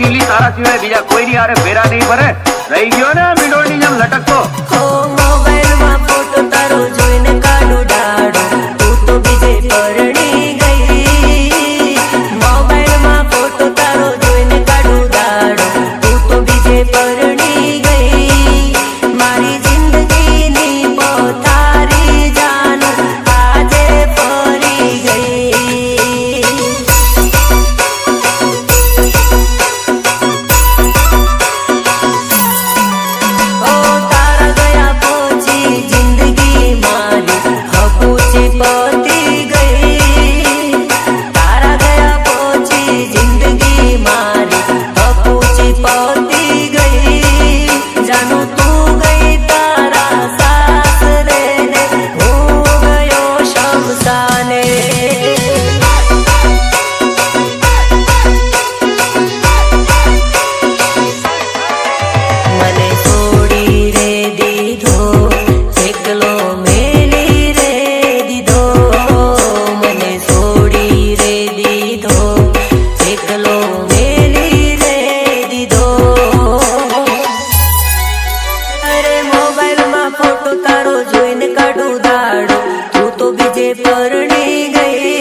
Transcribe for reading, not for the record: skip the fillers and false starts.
ઝીલી તારા સિવાય બીજા કોઈની હારે ફેરા નહીં ભરે. રહી ગયો ને મીંડોળની જેમ લટકતો. મોબાઈલમાં ફોટો તારો જોઈને કાઢું દાડો, તું તો બીજે પરણી ગઈ. મોબાઈલમાં ફોટો તારો જોઈને કાઢું દાડો, તું તો બીજે પરણી ગઈ. મારી જિંદગીની પોતારી જાન આજે ફરી ગઈ. ઓ તારા ગયા પછી જિંદગી મારી હપુચી પતી ગઈ. તારા ગયા પછી જિંદગી મારી હપુચી પતી ગઈ. જાનું તું ગઈ તારા સાસરે ને હું ગયો શમશાને. મને છોડી રે દીધો, એકલો મેલી રે દીધો. મને છોડી રે દીધો, એકલો મેલી રે દીધો. અરે મોબાઈલમાં ફોટો તારો જોઈને કાઢું દાડો, તું તો બીજે પરણી ગઈ.